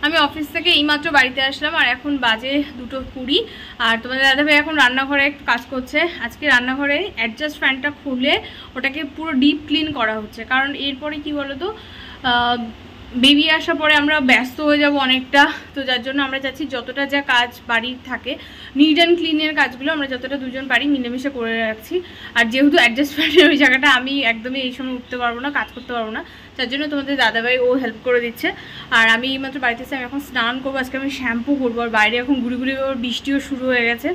আমি অফিস থেকে এইমাত্র বাড়িতে আসলাম আর এখন বাজে 2:20 আর তোমাদের দাদাভাই এখন রান্নাঘরে একটু কাজ করছে। আজকে রান্নাঘরে অ্যাডজাস্ট ফ্যানটা খুলে ওটাকে পুরো ডিপ ক্লিন করা হচ্ছে, কারণ এরপরে কি বলো তো বেবি আসার পরে আমরা ব্যস্ত হয়ে যাব অনেকটা, তো যার জন্য আমরা চাচ্ছি যতটা যা কাজ বাড়ির থাকে নিড অ্যান্ড ক্লিনের কাজগুলো আমরা যতটা দুজন পারি মিলেমিশে করে রাখছি। আর যেহেতু অ্যাডজাস্ট ফ্যানের ওই জায়গাটা আমি একদমই এই সময় উঠতে পারবো না, কাজ করতে পারবো না, যার জন্য তোমাদের দাদাভাই ও হেল্প করে দিচ্ছে। আর আমি এইমাত্র বাড়িতে এসে আমি এখন স্নান করবো, আজকে আমি শ্যাম্পু করবো। আর বাইরে এখন গুড়ি গুড়ি বৃষ্টিও শুরু হয়ে গেছে,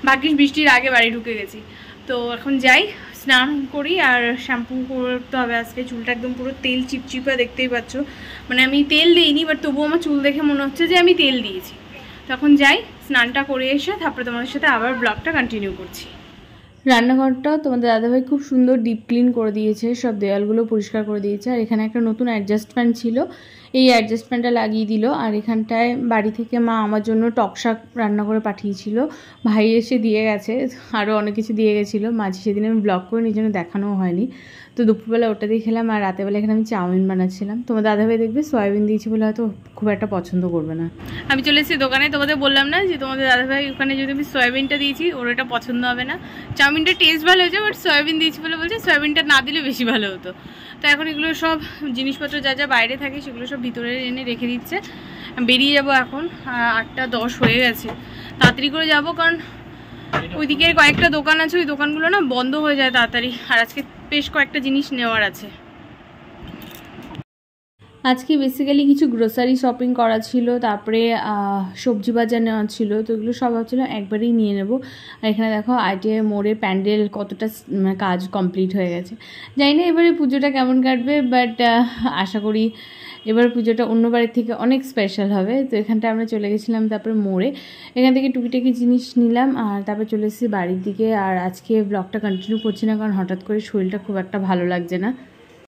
ভাগ্যিস বৃষ্টির আগে বাড়ি ঢুকে গেছি। তো এখন যাই স্নান করি আর শ্যাম্পু করতে হবে আজকে। চুলটা একদম পুরো তেল চিপচিপা, দেখতেই পাচ্ছ, মানে আমি তেল দিইনি বাট তবুও আমার চুল দেখে মনে হচ্ছে যে আমি তেল দিয়েছি। তখন যাই স্নানটা করে এসে তারপরে তোমাদের সাথে আবার ব্লগটা কন্টিনিউ করছি। রান্নাঘরটাও তোমাদের দাদাভাই খুব সুন্দর ডিপ ক্লিন করে দিয়েছে, সব দেওয়ালগুলো পরিষ্কার করে দিয়েছে। আর এখানে একটা নতুন অ্যাডজাস্ট ফ্যান ছিল, এই অ্যাডজাস্ট ফ্যানটা লাগিয়ে দিল। আর এখানটায় বাড়ি থেকে মা আমার জন্য টক শাক রান্না করে পাঠিয়েছিল, ভাই এসে দিয়ে গেছে, আরও অনেক কিছু দিয়ে গেছিলো। মাঝে সেদিন আমি ব্লগ করে নিজের দেখানোও হয়নি, তো দুপুরবেলা ওটা দিয়ে খেলাম। আর রাতেরবেলা এখানে আমি চাউমিন বানাচ্ছিলাম। তোমার দাদাভাই দেখবে সয়াবিন দিয়েছি বলে হয়তো খুব একটা পছন্দ করবে না। আমি চলে এসেছি দোকানে, তোমাদের বললাম না যে তোমাদের দাদাভাই ওখানে যদি আমি সয়াবিনটা দিয়েছি ওর এটা পছন্দ হবে না। চাউমিনটা টেস্ট ভালো হয়েছে বাট সয়াবিন দিয়েছি বলে বলছে সয়াবিনটা না দিলে বেশি ভালো হতো। তো এখন এগুলো সব জিনিসপত্র যা যা বাইরে থাকে সেগুলো সব ভিতরে এনে রেখে দিচ্ছে। বেরিয়ে যাব এখন, 8:10 হয়ে গেছে, তাড়াতাড়ি করে যাব কারণ ওইদিকে কয়েকটা দোকান আছে, ওই দোকানগুলো না বন্ধ হয়ে যায় তাড়াতাড়ি। আর আজকে বেশ কয়েকটা জিনিস নেওয়ার আছে। আজকে বেসিক্যালি কিছু গ্রোসারি শপিং করা ছিল, তারপরে সবজি বাজার নেওয়া ছিল, তো এগুলো সব ভাবছিলাম একবারেই নিয়ে নেব। আর এখানে দেখো আইটিআই মোড়ে প্যান্ডেল কতটা কাজ কমপ্লিট হয়ে গেছে। জানি না এবারে পুজোটা কেমন কাটবে, বাট আশা করি এবার পুজোটা অন্য বাড়ির থেকে অনেক স্পেশাল হবে। তো এখানটা আমরা চলে গেছিলাম তারপরে মোড়ে, এখান থেকে টুকিটাকি জিনিস নিলাম আর তারপর চলে এসেছি বাড়ির দিকে। আর আজকে ব্লগটা কন্টিনিউ করছি না কারণ হঠাৎ করে শরীরটা খুব একটা ভালো লাগছে না।